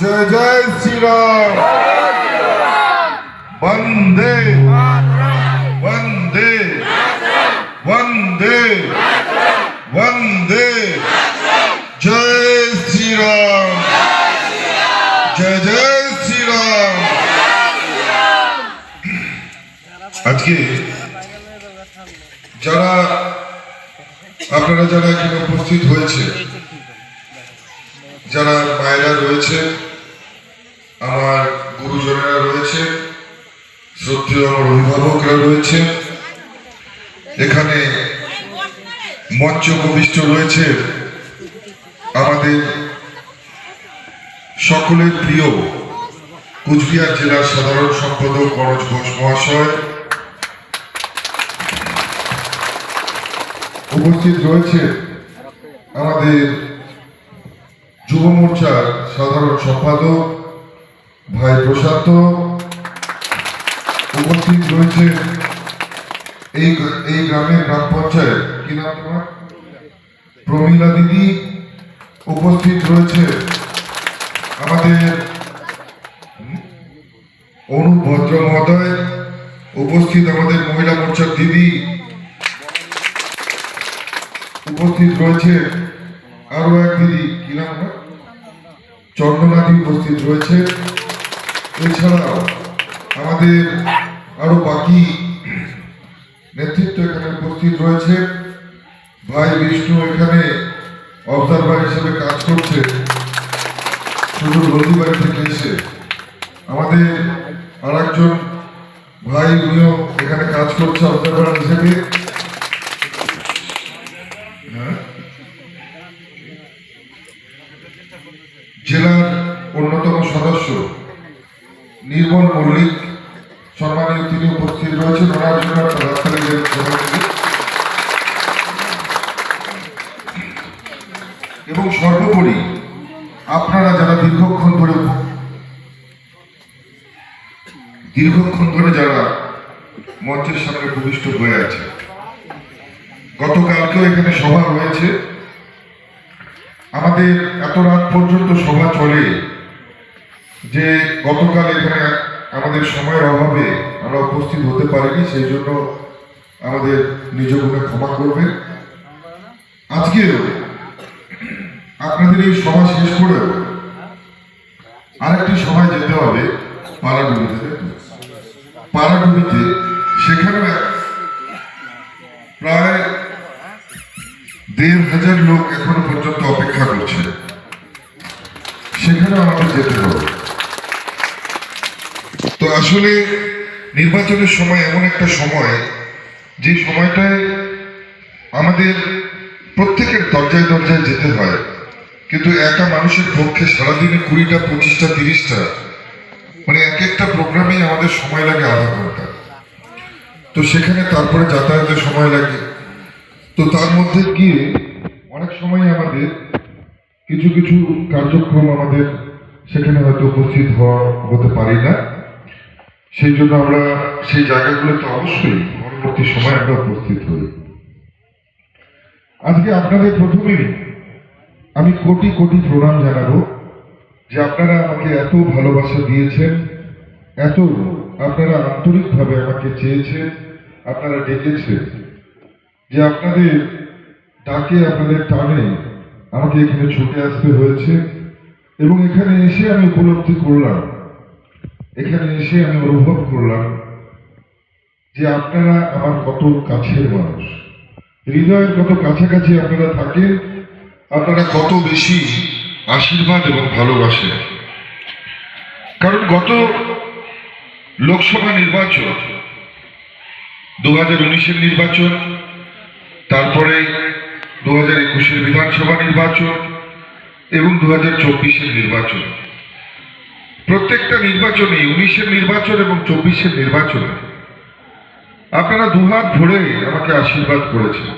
जय जय श्री राम। वंदे वंदे वंदे वंदे जय श्री राम। जय जय श्री राम। আজকে যারা আপনারা যারা এখানে উপস্থিত হয়েছে, যারা মায়েরা রয়েছে, আমার গুরুজনেরা রয়েছে, শ্রদ্ধেয় আমার অভিভাবকরা রয়েছে, এখানে মঞ্চ উপবিষ্ট রয়েছে আমাদের সকলের প্রিয় কুচবিহার জেলার সাধারণ সম্পাদক মনোজ ঘোষ মহাশয়, উপস্থিত রয়েছে আমাদের যুব মোর্চার সাধারণ সম্পাদক ভাই প্রশান্ত, উপস্থিত রয়েছে এই গ্রামের গ্রাম পঞ্চায়েত কি নাম তোমার প্রমীলা দিদি, উপস্থিত রয়েছে আমাদের অনুপ ভদ্র মহোদয়, উপস্থিত আমাদের মহিলা মোর্চার দিদি, উপস্থিত রয়েছে আরো এক দিদি কি নাম চন্দ্রনাথী, উপস্থিত রয়েছে। এছাড়াও আমাদের আরো বাকি নেতৃত্ব এখানে উপস্থিত রয়েছে। ভাই বিষ্ণু এখানে অবজারভার হিসেবে কাজ করছে, শুধু হলদিবাড়ি থেকে এসে। আমাদের আর একজন ভাই উনিও এখানে কাজ করছে অবজারভার হিসেবে। জেলার অন্যতম সদস্য নির্মল মল্লিক সম্মানীয়, তিনি উপস্থিত রয়েছেন। ওনার জন্য এবং সর্বোপরি আপনারা যারা দীর্ঘক্ষণ ধরে যারা মঞ্চের সামনে প্রবিষ্ট হয়ে আছে, গতকালকেও এখানে সভা হয়েছে। আমাদের এত রাত পর্যন্ত সভা চলে যে গতকাল এখানে আমাদের সময়ের অভাবে আমরা উপস্থিত হতে পারিনি, সেই জন্য আমাদের নিজ গুণে ক্ষমা করবেন। আজকেও আপনাদের এই সভা শেষ করেও আরেকটি সভায় যেতে হবে পাড়াডুবিতে। সেখানে প্রায় ১,৫০০ লোক এখনো পর্যন্ত অপেক্ষা করছে, সেখানে আমাদের যেতে হবে। তো আসলে নির্বাচনের সময় এমন একটা সময়, যে সময়টায় আমাদের প্রত্যেকের দরজায় দরজায় যেতে হয়, কিন্তু একা মানুষের পক্ষে সারাদিনে ২০টা ২৫টা ৩০টা মানে এক একটা প্রোগ্রামেই আমাদের সময় লাগে আধা ঘন্টা। তো সেখানে তারপরে যাতায়াতের সময় লাগে। তো তার মধ্যে গিয়ে অনেক সময় আমাদের কিছু কিছু কার্যক্রম আমাদের সেখানে হয়তো উপস্থিত হতে পারি না, সেই জন্য আমরা সেই জায়গাগুলোতে অবশ্যই পরবর্তী সময় আমরা উপস্থিত হই। আজকে আপনাদের প্রথমেই আমি কোটি কোটি প্রণাম জানাবো যে আপনারা আমাকে এত ভালোবাসা দিয়েছেন, এত আপনারা আন্তরিকভাবে আমাকে চেয়েছেন, আপনারা ডেকেছেন, যে আপনাদের ডাকে আপনাদের টানে আমাকে এখানে ছুটে আসতে হয়েছে। এবং এখানে এসে আমি উপলব্ধি করলাম, এখানে এসে আমি অনুভব করলাম যে আপনারা আমার কত কাছের মানুষ, হৃদয়ের কত কাছাকাছি আপনারা থাকেন, আপনারা কত বেশি আশীর্বাদ এবং ভালোবাসেন। কারণ গত লোকসভা নির্বাচন, 2019-এর নির্বাচন, তারপরে 2021-এর বিধানসভা নির্বাচন এবং 2024-এর নির্বাচন, প্রত্যেকটা নির্বাচনে 19-এর নির্বাচন এবং 24-এর নির্বাচনে আপনারা দুহাত ভরে আমাকে আশীর্বাদ করেছেন।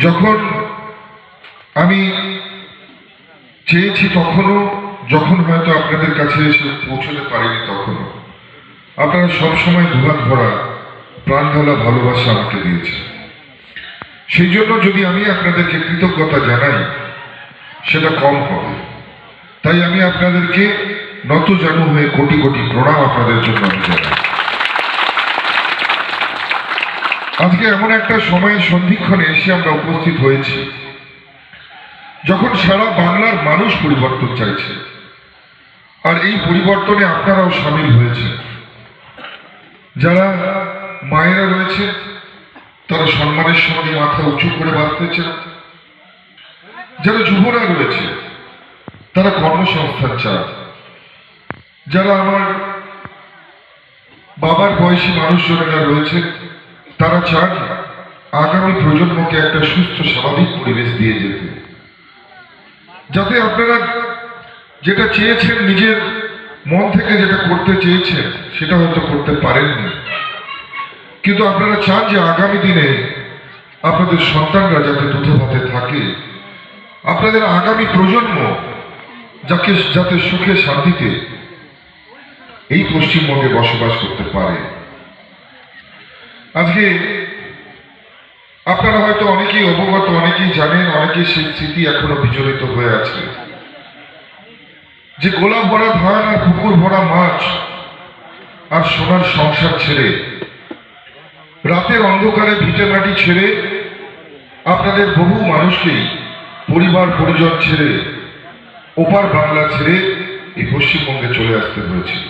যখন আমি চেয়েছি তখনও, যখন হয়তো আপনাদের কাছে এসে পৌঁছতে পারিনি তখনও, আপনারা সবসময় দুহাত ভরা প্রাণ ঢালা ভালোবাসা আমাকে দিয়েছেন। সেই জন্য যদি আমি আপনাদেরকে কৃতজ্ঞতা জানাই, সেটা কম হবে। তাই আমি আপনাদেরকে নতজানু হয়ে কোটি কোটি প্রণাম আপনাদের জন্য আমি জানাই। আজকে এমন একটা সময়ের সন্ধিক্ষণে এসে আমরা উপস্থিত হয়েছি যখন সারা বাংলার মানুষ পরিবর্তন চাইছে, আর এই পরিবর্তনে আপনারাও সামিল হয়েছে। যারা মায়েরা রয়েছে তারা সম্মানের সঙ্গে মাথা উঁচু করে বাঁচতেছেন, যারা যুবরা রয়েছে তারা কর্মসংস্থান চান, যারা আমার বাবার বয়সী মানুষজনেরা রয়েছে তারা চান আগামী প্রজন্মকে একটা সুস্থ স্বাভাবিক পরিবেশ দিয়ে যেতে, যাতে আপনারা যেটা চেয়েছেন, নিজের মন থেকে যেটা করতে চেয়েছেন সেটা হয়তো করতে পারেননি, কিন্তু আপনারা চান যে আগামী দিনে আপনাদের সন্তানরা যাতে দুধে ভাতে থাকে, আপনাদের আগামী প্রজন্ম যাতে সুখে শান্তিতে এই পশ্চিমবঙ্গে বসবাস করতে পারে। আজকে আপনারা হয়তো অনেকেই অবগত, অনেকেই জানেন, অনেকেই সেই স্মৃতি এখনো বিজড়িত হয়ে আছে যে গোলা ভরা ধান আর পুকুর ভরা মাছ আর সোনার সংসার ছেড়ে, রাতের অন্ধকারে ভিটে মাটি ছেড়ে, আপনাদের বহু মানুষকেই পরিবার পরিজন ছেড়ে, ওপার বাংলা ছেড়ে এই পশ্চিমবঙ্গে চলে আসতে হয়েছিল।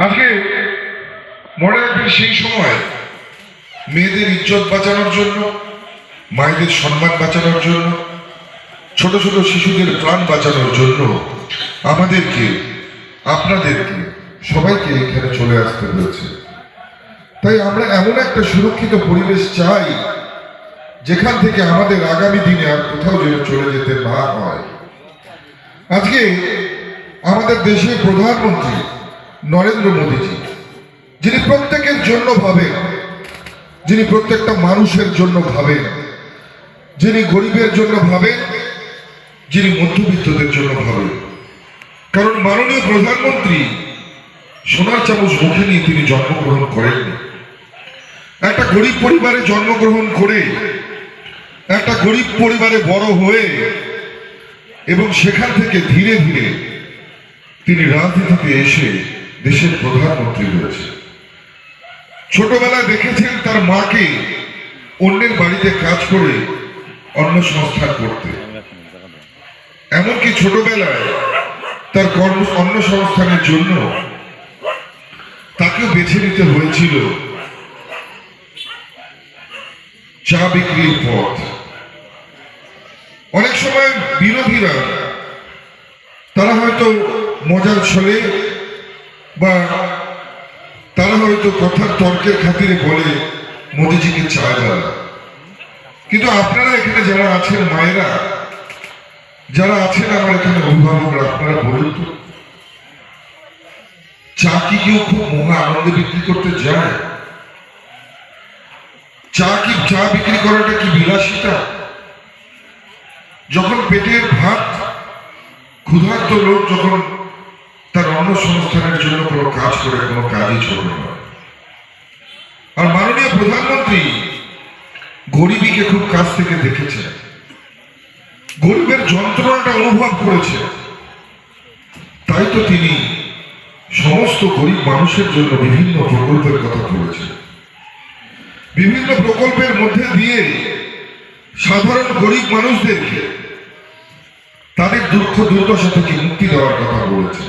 আজকে মনে রাখবেন, সেই সময় মেয়েদের ইজ্জত বাঁচানোর জন্য, মায়েদের সম্মান বাঁচানোর জন্য, ছোট ছোট শিশুদের প্রাণ বাঁচানোর জন্য আমাদেরকে, আপনাদেরকে, সবাইকে এখানে চলে আসতে হয়েছে। তাই আমরা এমন একটা সুরক্ষিত পরিবেশ চাই যেখান থেকে আমাদের আগামী দিনে আর কোথাও যেন চলে যেতে না হয়। আজকে আমাদের দেশের প্রধানমন্ত্রী নরেন্দ্র মোদীজি, যিনি প্রত্যেকের জন্য ভাবেন, যিনি প্রত্যেকটা মানুষের জন্য ভাবেন, যিনি গরিবের জন্য ভাবেন, যিনি মধ্যবিত্তদের জন্য ভাবেন। কারণ মাননীয় প্রধানমন্ত্রী সোনার চামচ মুখে নিয়ে তিনি জন্মগ্রহণ করেননি। একটা গরিব পরিবারে জন্মগ্রহণ করে, একটা গরিব পরিবারে বড় হয়ে, এবং সেখান থেকে ধীরে ধীরে তিনি রাজনীতিতে এসে দেশের প্রধানমন্ত্রী হয়েছে। ছোটবেলায় দেখেছেন তার মাকে অন্যের বাড়িতে কাজ করে অন্ন সংস্থান করতে, এমনকি ছোটবেলায় তার অন্ন সংস্থানের জন্য তাকেও বেছে নিতে হয়েছিল চা বিক্রির পথ। অনেক সময় বিরোধীরা তারা হয়তো মজার ছলে বা তারা হয়তো কথার তর্কের খাতিরে বলে মোদিজিকে চা দেওয়া, কিন্তু আপনারা এখানে যারা আছেন, মায়েরা যারা আছেন, আমার এখানে অভিভাবকরা, আপনারা বলুন তো, চা কি কেউ খুব মহা আনন্দে বিক্রি করতে যায়? চা বিক্রি করাটা কি বিলাসিতা? যখন পেটের ভাত, ক্ষুধার্ত লোক যখন তার অন্ন সংস্থানের জন্য কোনো কাজ করে, কোনো কাজই ছোট নয়। আর মাননীয় প্রধানমন্ত্রী গরিবীকে খুব কাছ থেকে দেখেছেন, গরিবের যন্ত্রণাটা অনুভব করেছে। তাই তো তিনি সমস্ত গরিব মানুষের জন্য বিভিন্ন প্রকল্পের কথা বলেছেন। বিভিন্ন প্রকল্পের মধ্যে দিয়ে সাধারণ গরিব মানুষদেরকে তাদের দুঃখ দুর্দশা থেকে মুক্তি দেওয়ার কথা বলেছে।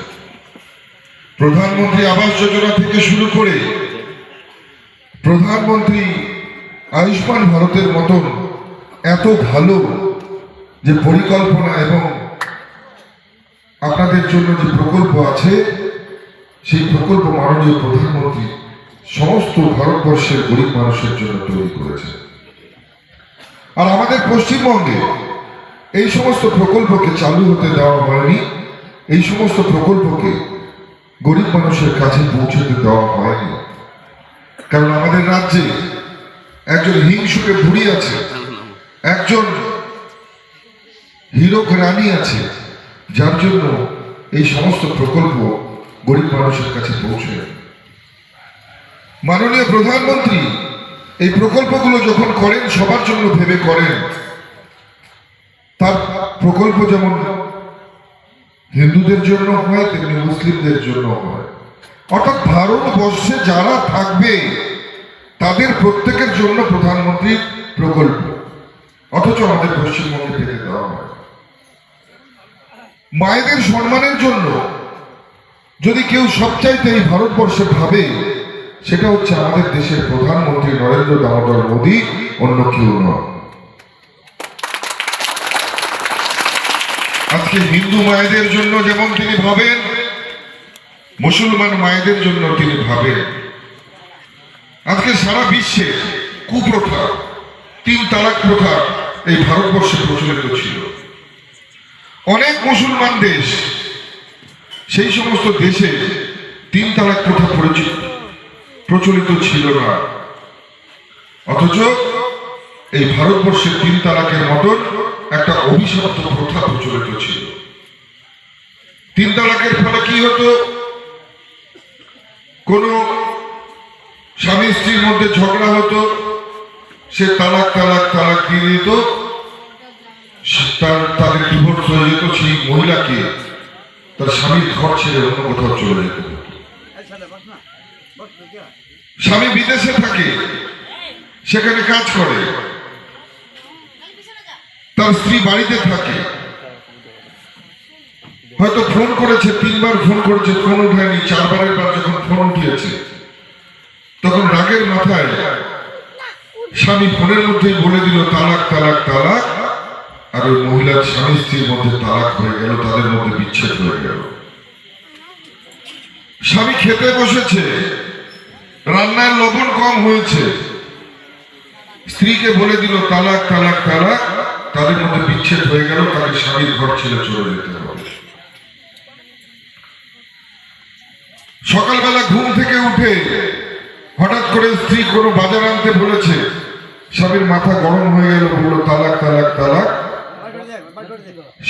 প্রধানমন্ত্রী আবাস যোজনা থেকে শুরু করে প্রধানমন্ত্রী আয়ুষ্মান ভারতের মতন এত ভালো যে পরিকল্পনা এবং আপনাদের জন্য যে প্রকল্প আছে, সেই প্রকল্প মাননীয় প্রধানমন্ত্রী সমস্ত ভারতবর্ষের গরিব মানুষের জন্য তৈরি করেছে। আর আমাদের পশ্চিমবঙ্গে এই সমস্ত প্রকল্পকে চালু হতে দেওয়া হয়নি, এই সমস্ত প্রকল্পকে গরিব মানুষের কাছে পৌঁছতে দেওয়া হয়নি। কারণ আমাদের রাজ্যে একজন হিংসুকে বুড়ি আছে, একজন হীরক রানী আছে, যার জন্য এই সমস্ত প্রকল্প গরিব মানুষের কাছে পৌঁছে। মাননীয় প্রধানমন্ত্রী এই প্রকল্পগুলো যখন করেন, সবার জন্য ভেবে করেন। তার প্রকল্প যেমন হিন্দুদের জন্য হয় তেমনি মুসলিমদের জন্য হয়, অর্থাৎ ভারতবর্ষে যারা থাকবে তাদের প্রত্যেকের জন্য প্রধানমন্ত্রীর প্রকল্প, অথচ আমাদের পশ্চিমবঙ্গে পেতে দেওয়া হয়। মায়েদের সম্মানের জন্য যদি কেউ সবচাইতে এই ভারতবর্ষে ভাবে, সেটা হচ্ছে আমাদের দেশের প্রধানমন্ত্রী নরেন্দ্র দামোদর মোদী, অন্য কেউ নয়। আজকে হিন্দু মায়েদের জন্য যেমন তিনি ভাবেন, মুসলমান মায়েদের জন্য তিনি ভাবেন। আজকে সারা বিশ্বে কুপ্রথা, 3 তালাক প্রথা এই ভারতবর্ষে প্রচলিত ছিল। অনেক মুসলমান দেশ, সেই সমস্ত দেশে 3 তালাক প্রথা প্রচলিত ছিল না, অথচ এই ভারতবর্ষে 3 তালাকের মতন একটা অভিশপ্ত প্রথা প্রচলিত ছিল। 3 তালাকের ফলে কি হতো? কোন স্বামী স্ত্রীর মধ্যে ঝগড়া হতো, সে তালাক তালাক তালাক দিয়ে দিত, তাদের ডিভোর্স হয়ে যেত, সেই মহিলাকে তার স্বামীর ঘর ছেড়ে অন্য কোথাও চলে যেত। স্বামী বিদেশে থাকে, সেখানে কাজ করে, তার স্ত্রী বাড়িতে থাকে, হয়তো ফোন করেছে, 3 বার ফোন করেছে, ফোন উঠায়নি, 4 বারের বার যখন ফোন উঠিয়েছে, তখন রাগের মাথায় স্বামী ফোনের মধ্যেই বলে দিল তালাক তালাক তালাক, আর ওই মহিলার স্বামী স্ত্রীর মধ্যে তালাক হয়ে গেল, তাদের মধ্যে বিচ্ছেদ হয়ে গেল। স্বামী খেতে বসেছে, রান্নায় লবণ কম হয়েছে, স্ত্রীকে বলে দিল তালাক তালাক তালাক, তাদের মধ্যে বিচ্ছেদ হয়ে গেল, তাকে স্বামীর ঘর ছেড়ে চলে যেতে হবে। সকালবেলা ঘুম থেকে উঠে হঠাৎ করে স্ত্রী কোনো বাজার আনতে বলেছে, স্বামীর মাথা গরম হয়ে গেল, বললো তালাক তালাক তালাক,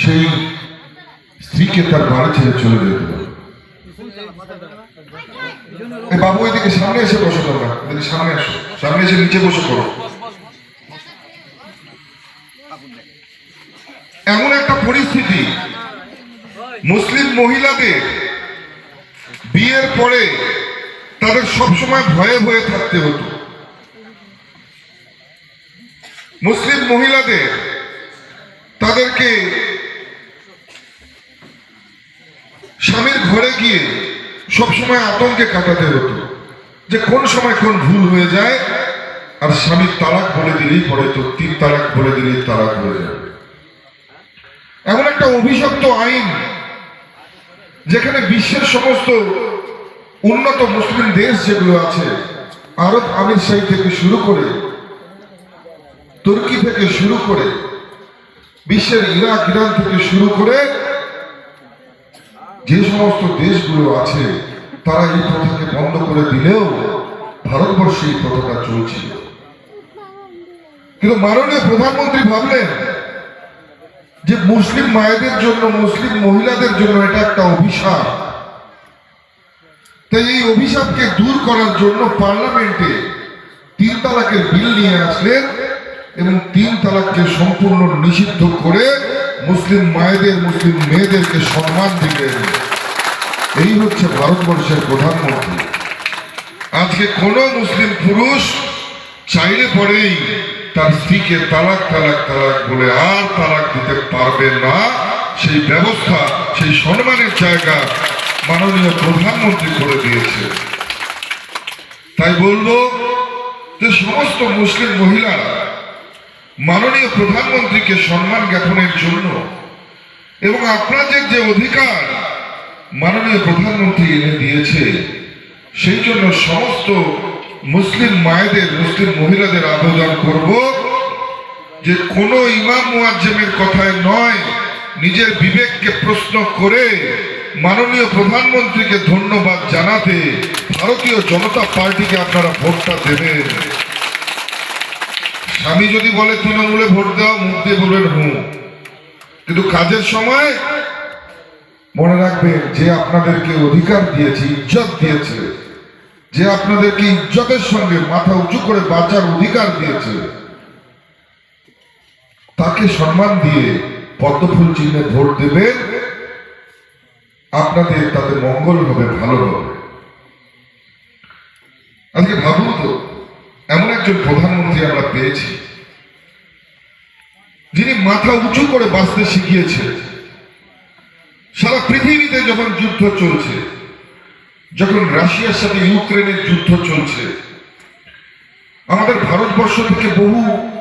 সেই স্ত্রীকে তার বাড়ি ছেড়ে চলে যেতে হবে। বাবু এদিকে সামনে এসে বসো, তোমরা এদিকে সামনে আসো, সামনে এসে নিচে বসে করো। এমন একটা পরিস্থিতি, মুসলিম মহিলাদের বিয়ের পরে তাদের সবসময় ভয়ে ভয়ে থাকতে হতো। মুসলিম মহিলাদের তাদেরকে স্বামীর ঘরে গিয়ে সবসময় আতঙ্কে কাটাতে হতো যে কোন সময় কোন ভুল হয়ে যায়, আর স্বামীর তালাক বলে দিলেই পরে তো 3 তালাক বলে দিলেই তালাক হয়ে যাবে। এমন একটা অভিশপ্ত আইন, যেখানে বিশ্বের সমস্ত উন্নত মুসলিম দেশ যেগুলো আছে, আরব আমিরশাহী থেকে শুরু করে, তুর্কি থেকে শুরু করে, বিশ্বের ইরাক ইরান থেকে শুরু করে যে সমস্ত দেশগুলো আছে, তারা এই প্রথাকে বন্ধ করে দিলেও ভারতবর্ষে এই প্রথাটা চলছিল। কিন্তু মাননীয় প্রধানমন্ত্রী ভাবলেন যে মুসলিম মায়েদের জন্য, মুসলিম মহিলাদের জন্য এটা একটা অভিশাপ, তাই এই অভিশাপকে দূর করার জন্য পার্লামেন্টে 3 তালাকের বিল নিয়ে আসলেন এবং 3 তালাককে সম্পূর্ণ নিষিদ্ধ করে মুসলিম মায়েদের, মুসলিম মেয়েদেরকে সম্মান দিলেন। এই হচ্ছে ভারতবর্ষের প্রধানমন্ত্রী। আজকে কোন মুসলিম পুরুষ চাইলে পরেই তার স্ত্রীকে তালাক তালাক তালাক বলে আর তালাক দিতে পারবে না, সেই ব্যবস্থা, সেই সম্মানের জায়গা মাননীয় প্রধানমন্ত্রী করে দিয়েছে। তাই বলবো যে সমস্ত মুসলিম মহিলারা মাননীয় প্রধানমন্ত্রীকে সম্মান জ্ঞাপনের জন্য এবং আপনাদের যে অধিকার মাননীয় প্রধানমন্ত্রী এনে দিয়েছে, সেই জন্য সমস্ত মুসলিম মায়েদের, মুসলিম মহিলাদের আবেদন করব যে কোনো ইমাম মুয়াজ্জেমের কথায় নয়, নিজের বিবেককে প্রশ্ন করে মাননীয় প্রধানমন্ত্রীকে ধন্যবাদ জানাতে ভারতীয় জনতা পার্টিকে আপনারা ভোটটা দেবেন। স্বামী যদি বলে তৃণমূলে ভোট দাও, মুখ দিয়ে বলবেন হুঁ, কিন্তু কাজের সময় মনে রাখবেন যে আপনাদেরকে অধিকার দিয়েছে, ইজ্জত দিয়েছে, যে আপনাদেরকে ইজ্জতের সঙ্গে মাথা উঁচু করে বাঁচার অধিকার দিয়েছে, তাকে সম্মান দিয়ে পদ্মফুল চিহ্নে ভোট দেবেন, আপনাদের তাতে মঙ্গল হবে, ভালো হবে। আজকে ভাবুন তো, এমন একজন প্রধানমন্ত্রী আমরা পেয়েছি যিনি মাথা উঁচু করে বাঁচতে শিখিয়েছে। সারা পৃথিবীতে যখন যুদ্ধ চলছে, যখন রাশিয়ার সাথে ইউক্রেনের যুদ্ধ চলছে, আমাদের ভারতবর্ষ থেকে বহু